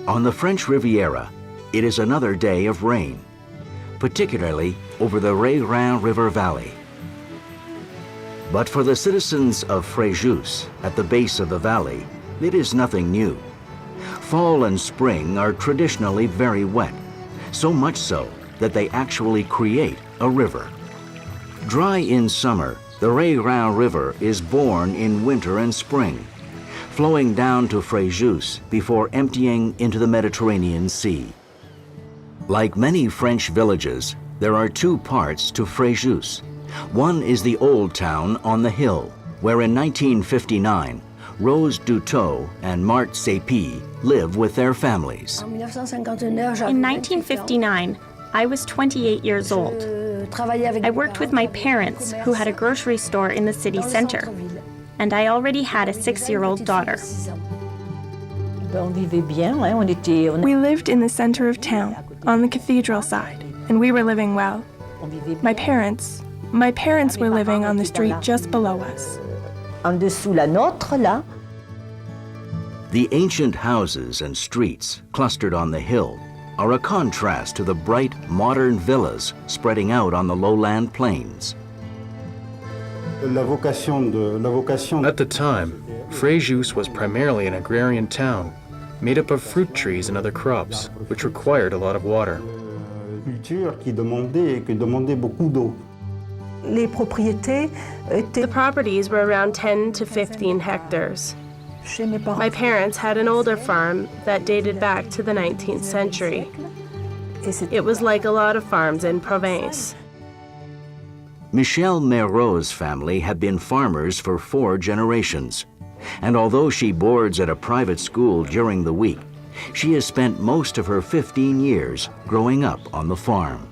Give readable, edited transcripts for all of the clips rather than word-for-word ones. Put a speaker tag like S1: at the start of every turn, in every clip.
S1: On the French Riviera, it is another day of rain, particularly over the Rhin River Valley. But for the citizens of Fréjus, at the base of the valley, it is nothing new. Fall and spring are traditionally very wet, so much so that they actually create a river. Dry in summer, the Rhin River is born in winter and spring, flowing down to Fréjus before emptying into the Mediterranean Sea. Like many French villages, there are two parts to Fréjus. One is the old town on the hill, where in 1959, Rose Dutot and Marthe Sépi live with their families.
S2: In 1959, I was 28 years old. I worked with my parents, who had a grocery store in the city center, and I already had a 6-year-old daughter.
S3: We lived in the center of town, on the cathedral side, and we were living well. My parents were living on the street just below us.
S1: The ancient houses and streets clustered on the hill are a contrast to the bright, modern villas spreading out on the lowland plains.
S4: At the time, Fréjus was primarily an agrarian town, made up of fruit trees and other crops, which required a lot of water.
S5: The properties were around 10 to 15 hectares. My parents had an older farm that dated back to the 19th century. It was like a lot of farms in Provence.
S1: Michelle Merot's family had been farmers for 4 generations, and although she boards at a private school during the week, she has spent most of her 15 years growing up on the farm.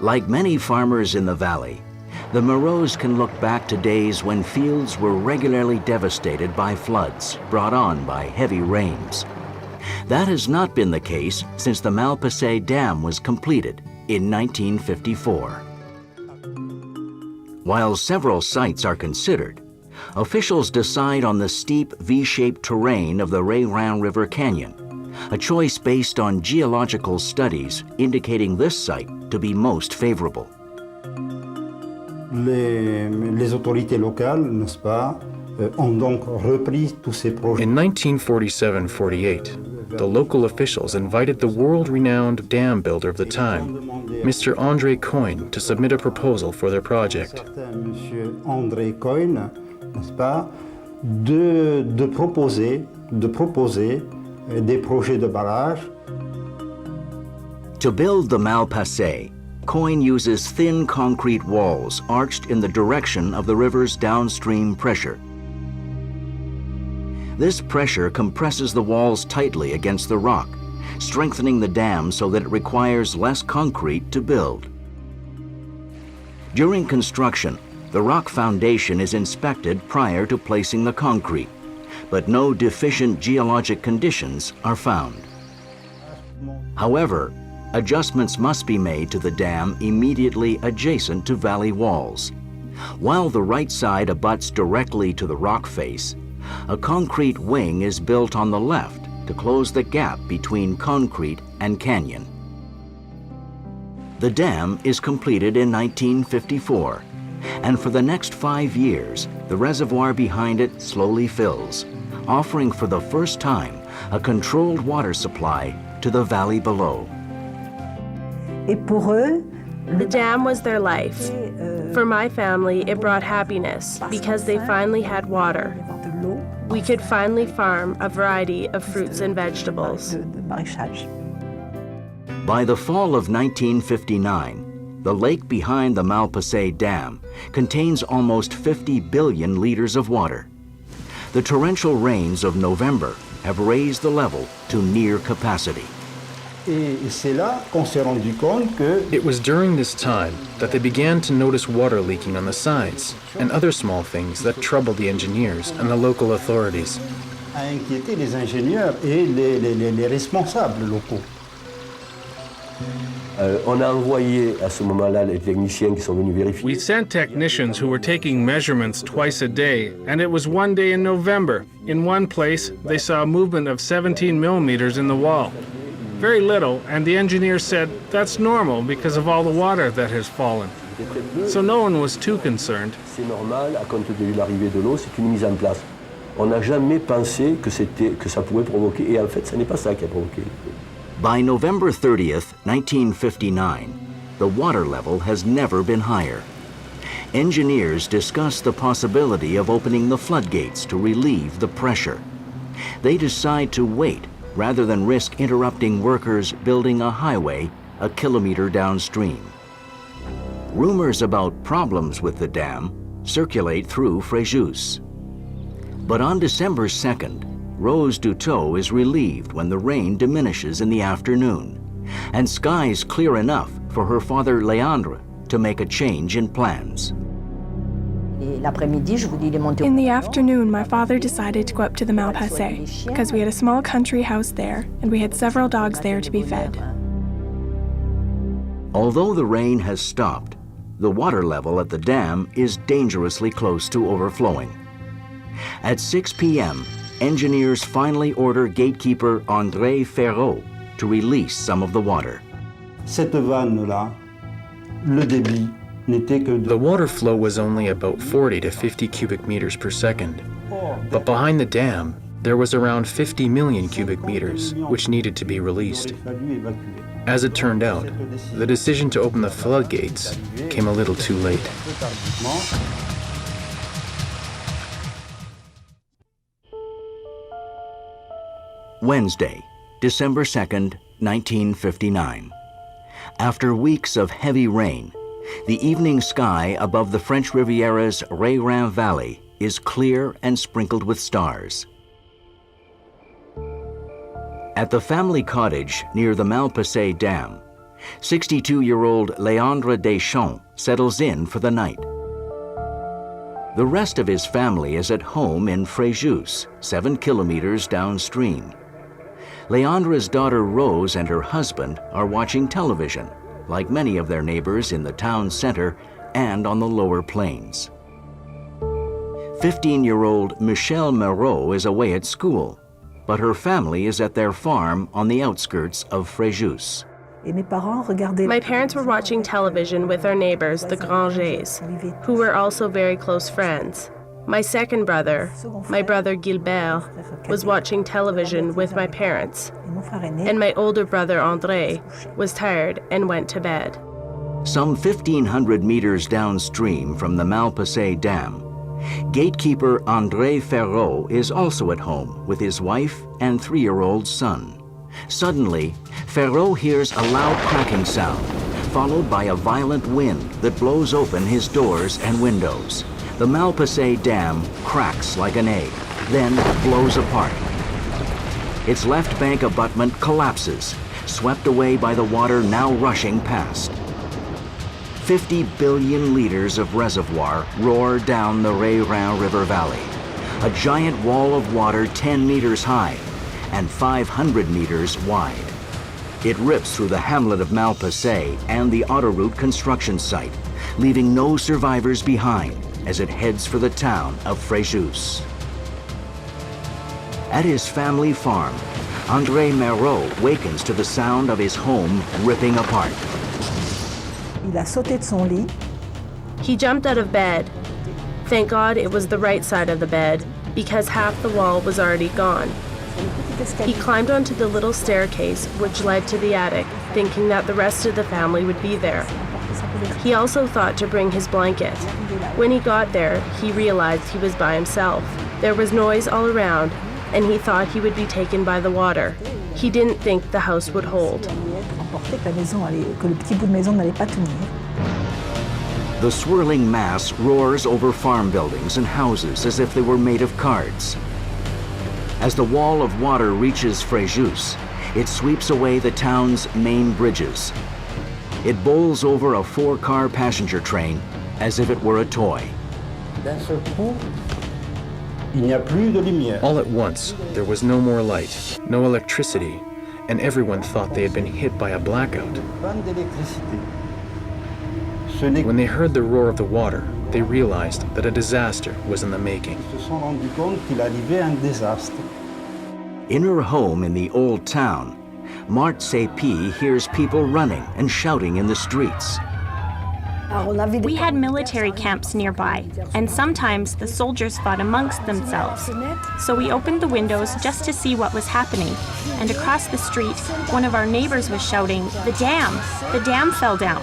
S1: Like many farmers in the valley, the Merots can look back to days when fields were regularly devastated by floods brought on by heavy rains. That has not been the case since the Malpase Dam was completed in 1954. While several sites are considered, officials decide on the steep V-shaped terrain of the Rhin River Canyon, a choice based on geological studies indicating this site to be most favorable.
S4: Les autorités locales, n'est-ce pas, ont donc repris tous ces projets.
S6: In 1947-48, the local officials invited the world-renowned dam builder of the time, Mr. André Coyne, to submit a proposal for their project.
S4: Monsieur André Coyne, n'est-ce pas, de proposer des projets de barrage.
S1: To build the Malpase, Coyne uses thin concrete walls arched in the direction of the river's downstream pressure. This pressure compresses the walls tightly against the rock, strengthening the dam so that it requires less concrete to build. During construction, the rock foundation is inspected prior to placing the concrete, but no deficient geologic conditions are found. However, adjustments must be made to the dam immediately adjacent to valley walls. While the right side abuts directly to the rock face, a concrete wing is built on the left to close the gap between concrete and canyon. The dam is completed in 1954, and for the next 5 years, the reservoir behind it slowly fills, offering for the first time a controlled water supply to the valley below.
S5: The dam was their life. For my family, it brought happiness because they finally had water. We could finally farm a variety of fruits and vegetables.
S1: By the fall of 1959, the lake behind the Malpase Dam contains almost 50 billion liters of water. The torrential rains of November have raised the level to near capacity.
S6: It was during this time that they began to notice water leaking on the sides and other small things that troubled the engineers and the local authorities.
S4: A inquiété les ingénieurs et les responsables locaux.
S7: We sent technicians who were taking measurements twice a day, and it was one day in November. In one place, they saw a movement of 17 millimeters in the wall. Very little, and the engineer said that's normal because of all the water that has fallen. So no one was too concerned.
S8: C'est normal à compte de l'arrivée de l'eau, c'est une mise en place. On n'a jamais pensé que ça pouvait provoquer, et en fait, ce n'est pas ça qui a provoqué.
S1: By November 30th, 1959, the water level has never been higher. Engineers discuss the possibility of opening the floodgates to relieve the pressure. They decide to wait rather than risk interrupting workers building a highway a kilometer downstream. Rumors about problems with the dam circulate through Fréjus. But on December 2nd, Rose Duteau is relieved when the rain diminishes in the afternoon, and skies clear enough for her father Léandre to make a change in plans.
S3: In the afternoon, my father decided to go up to the Malpase because we had a small country house there and we had several dogs there to be fed.
S1: Although the rain has stopped, the water level at the dam is dangerously close to overflowing. At 6 p.m., engineers finally order gatekeeper André Ferraud to release some of the water.
S6: Cette vanne-là, le débit n'était que
S4: The water flow was only about 40 to 50 cubic meters per second. But behind the dam, there was around 50 million cubic meters, which needed to be released. As it turned out, the decision to open the floodgates came a little too late.
S1: Wednesday, December 2nd, 1959. After weeks of heavy rain, the evening sky above the French Riviera's Ré-Rhin Valley is clear and sprinkled with stars. At the family cottage near the Malpase Dam, 62-year-old Léandre Deschamps settles in for the night. The rest of his family is at home in Fréjus, 7 kilometers downstream. Léandre's daughter Rose and her husband are watching television, like many of their neighbors in the town center and on the lower plains. 15-year-old Michelle Moreau is away at school, but her family is at their farm on the outskirts of Fréjus.
S5: My parents were watching television with our neighbors, the Grangers, who were also very close friends. My second brother, my brother Gilbert, was watching television with my parents, and my older brother André was tired and went to bed.
S1: Some 1,500 meters downstream from the Malpase Dam, gatekeeper André Ferraud is also at home with his wife and 3-year-old son. Suddenly, Ferraud hears a loud cracking sound, followed by a violent wind that blows open his doors and windows. The Malpase Dam cracks like an egg, then blows apart. Its left bank abutment collapses, swept away by the water now rushing past. 50 billion liters of reservoir roar down the Ré-Rhin River Valley, a giant wall of water 10 meters high and 500 meters wide. It rips through the hamlet of Malpase and the autoroute construction site, leaving no survivors behind as it heads for the town of Fréjus. At his family farm, André Moreau wakens to the sound of his home ripping apart.
S5: He jumped out of bed. Thank God it was the right side of the bed, because half the wall was already gone. He climbed onto the little staircase which led to the attic, thinking that the rest of the family would be there. He also thought to bring his blanket. When he got there, he realized he was by himself. There was noise all around, and he thought he would be taken by the water. He didn't think the house would hold.
S1: The swirling mass roars over farm buildings and houses as if they were made of cards. As the wall of water reaches Fréjus, it sweeps away the town's main bridges. It bowls over a 4-car passenger train as if it were a toy.
S4: All at once, there was no more light, no electricity, and everyone thought they had been hit by a blackout. When they heard the roar of the water, they realized that a disaster was in the making.
S1: In her home in the old town, Marthe Sepi hears people running and shouting in the streets.
S2: We had military camps nearby, and sometimes the soldiers fought amongst themselves. So we opened the windows just to see what was happening, and across the street, one of our neighbors was shouting, "The dam! The dam fell down!"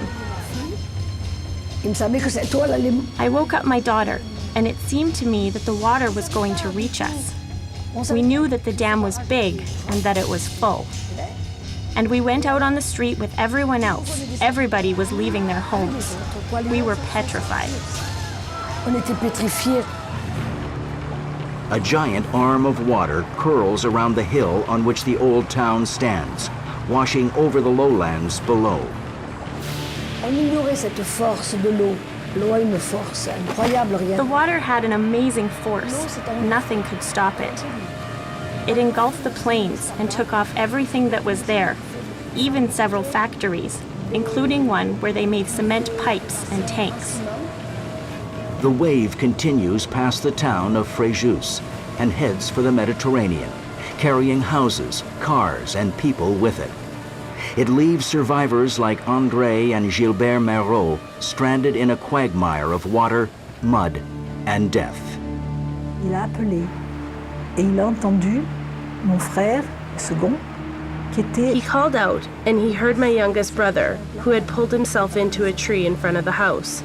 S2: I woke up my daughter, and it seemed to me that the water was going to reach us. We knew that the dam was big and that it was full. And we went out on the street with everyone else. Everybody was leaving their homes. We were petrified.
S1: A giant arm of water curls around the hill on which the old town stands, washing over the lowlands below.
S2: The water had an amazing force. Nothing could stop it. It engulfed the plains and took off everything that was there, even several factories, including one where they made cement pipes and tanks.
S1: The wave continues past the town of Fréjus and heads for the Mediterranean, carrying houses, cars, and people with it. It leaves survivors like André and Gilbert Merot stranded in a quagmire of water, mud, and death.
S9: Il a appelé et il a entendu mon frère second qui était.
S5: He called out and he heard my youngest brother, who had pulled himself into a tree in front of the house.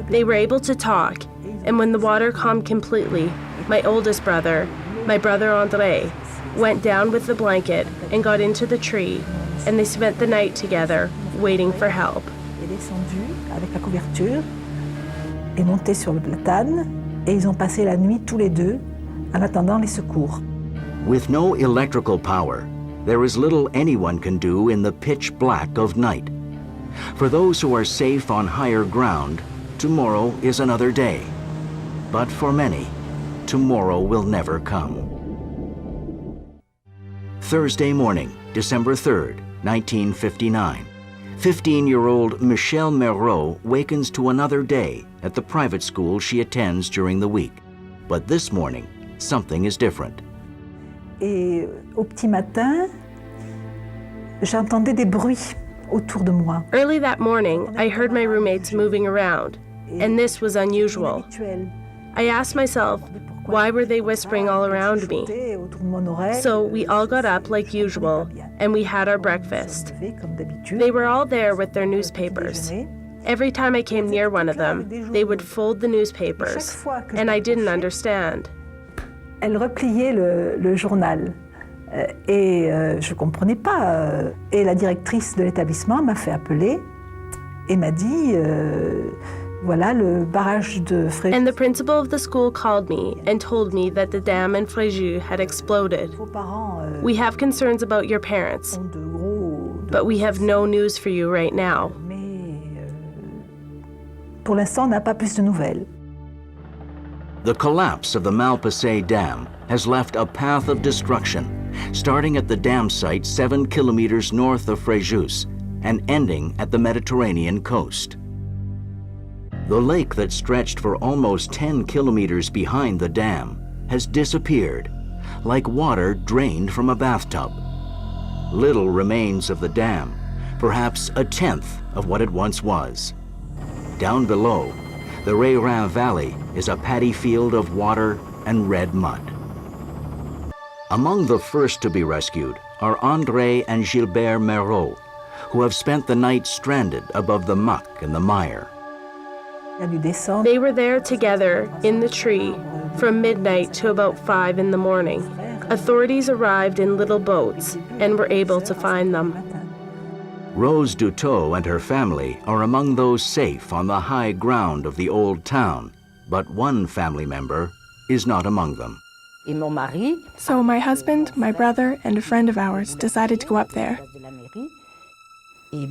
S5: They were able to talk, and when the water calmed completely, my oldest brother, my brother André, went down with the blanket and got into the tree, and they spent the night together, waiting for help.
S9: Il est descendu avec la couverture et monté sur le platane, et ils ont passé la nuit tous les deux en attendant les secours.
S1: With no electrical power, there is little anyone can do in the pitch black of night. For those who are safe on higher ground, tomorrow is another day. But for many, tomorrow will never come. Thursday morning, December 3rd, 1959. 15-year-old Michelle Merot wakens to another day at the private school she attends during the week. But this morning, something is different.
S9: Et au petit matin, j'entendais des bruits autour de moi.
S5: Early that morning, I heard my roommates moving around, and this was unusual. I asked myself, why were they whispering all around me? So we all got up like usual, and we had our breakfast. They were all there with their newspapers. Every time I came near one of them, they would fold the newspapers, and I didn't understand.
S9: Elle repliait le journal et je ne comprenais pas. Et la directrice de l'établissement m'a fait appeler et m'a dit voilà le barrage de Fréjus.
S5: And the principal of the school called me and told me that the dam in Fréjus had exploded. We have concerns about your parents, but we have no news for you right now.
S9: Pour l'instant, on n'a pas plus de nouvelles.
S1: The collapse of the Malpase Dam has left a path of destruction, starting at the dam site 7 kilometers north of Fréjus and ending at the Mediterranean coast. The lake that stretched for almost 10 kilometers behind the dam has disappeared, like water drained from a bathtub. Little remains of the dam, perhaps a tenth of what it once was. Down below, the Reyrin Valley is a paddy field of water and red mud. Among the first to be rescued are André and Gilbert Merot, who have spent the night stranded above the muck and the mire.
S5: They were there together in the tree from midnight to about 5 in the morning. Authorities arrived in little boats and were able to find them.
S1: Rose Dutot and her family are among those safe on the high ground of the old town, but one family member is not among them.
S3: So my husband, my brother, and a friend of ours decided to go up there. The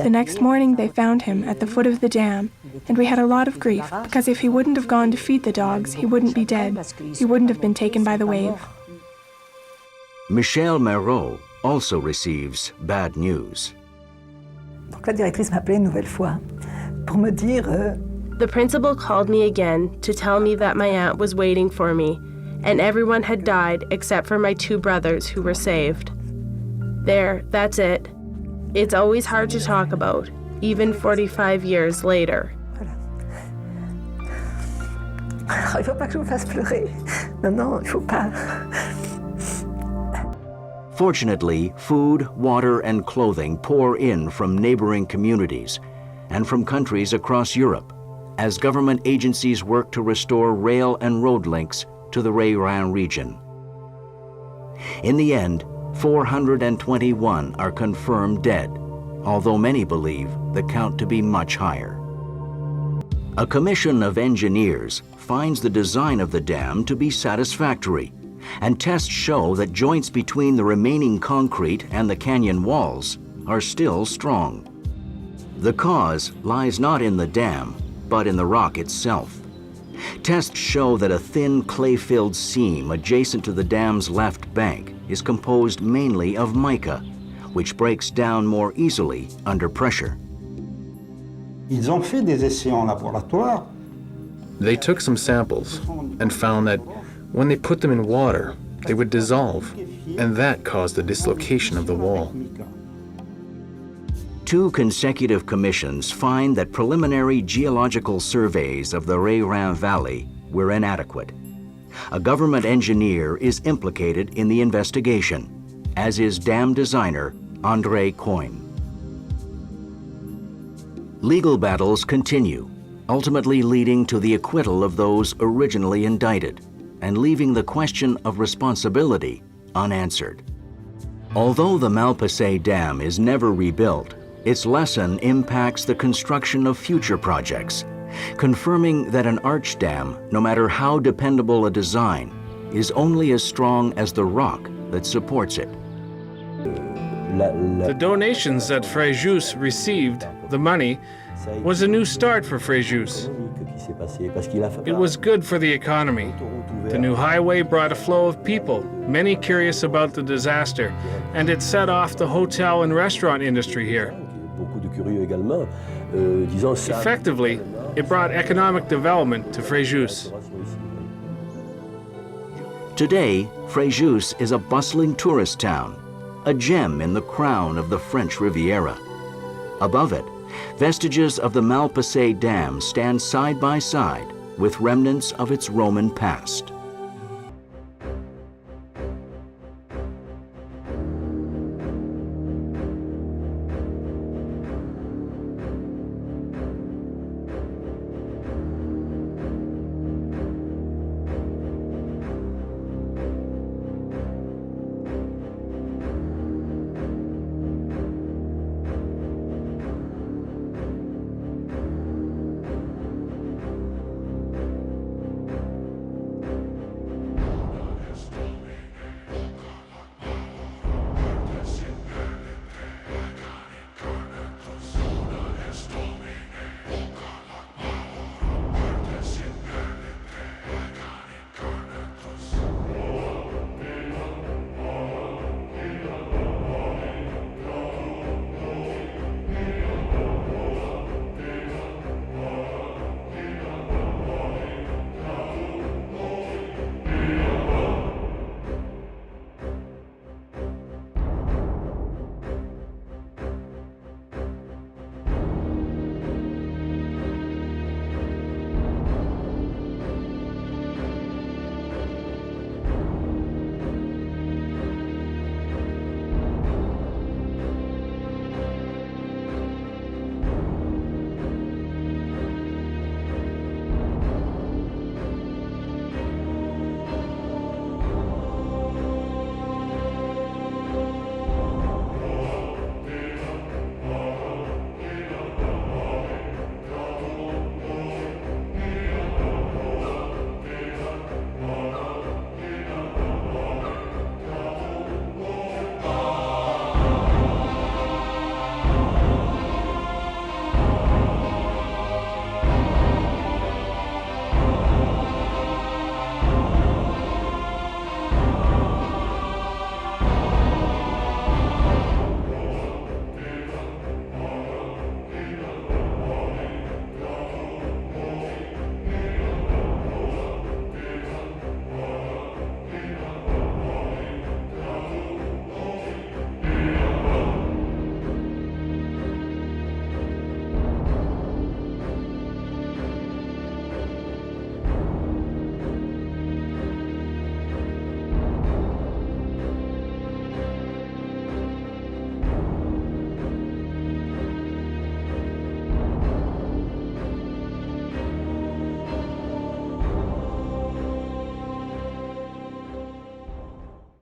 S3: next morning they found him at the foot of the dam, and we had a lot of grief, because if he wouldn't have gone to feed the dogs, he wouldn't be dead. He wouldn't have been taken by the wave.
S1: Michel Marot also receives bad news.
S9: Donc la directrice m'a appelé une nouvelle fois pour me dire
S5: The principal called me again to tell me that my aunt was waiting for me, and everyone had died except for my 2 brothers who were saved. There, that's it. It's always hard to talk about, even 45 years later.
S9: il ne faut pas que je vous fasse pleurer. Non, il ne faut pas.
S1: Fortunately, food, water, and clothing pour in from neighboring communities and from countries across Europe as government agencies work to restore rail and road links to the Ray-Rhin region. In the end, 421 are confirmed dead, although many believe the count to be much higher. A commission of engineers finds the design of the dam to be satisfactory, and tests show that joints between the remaining concrete and the canyon walls are still strong. The cause lies not in the dam, but in the rock itself. Tests show that a thin clay-filled seam adjacent to the dam's left bank is composed mainly of mica, which breaks down more easily under pressure.
S10: Ils ont fait des essais en laboratoire.
S4: They took some samples and found that when they put them in water, they would dissolve, and that caused the dislocation of the wall.
S1: 2 consecutive commissions find that preliminary geological surveys of the Ray-Rhin Valley were inadequate. A government engineer is implicated in the investigation, as is dam designer André Coyne. Legal battles continue, ultimately leading to the acquittal of those originally indicted and leaving the question of responsibility unanswered. Although the Malpase Dam is never rebuilt, its lesson impacts the construction of future projects, confirming that an arch dam, no matter how dependable a design, is only as strong as the rock that supports it.
S7: The donations that Fréjus received, the money, was a new start for Fréjus. It was good for the economy. The new highway brought a flow of people, many curious about the disaster, and it set off the hotel and restaurant industry here. Effectively, it brought economic development to Fréjus.
S1: Today, Fréjus is a bustling tourist town, a gem in the crown of the French Riviera. Above it, vestiges of the Malpase Dam stand side by side with remnants of its Roman past.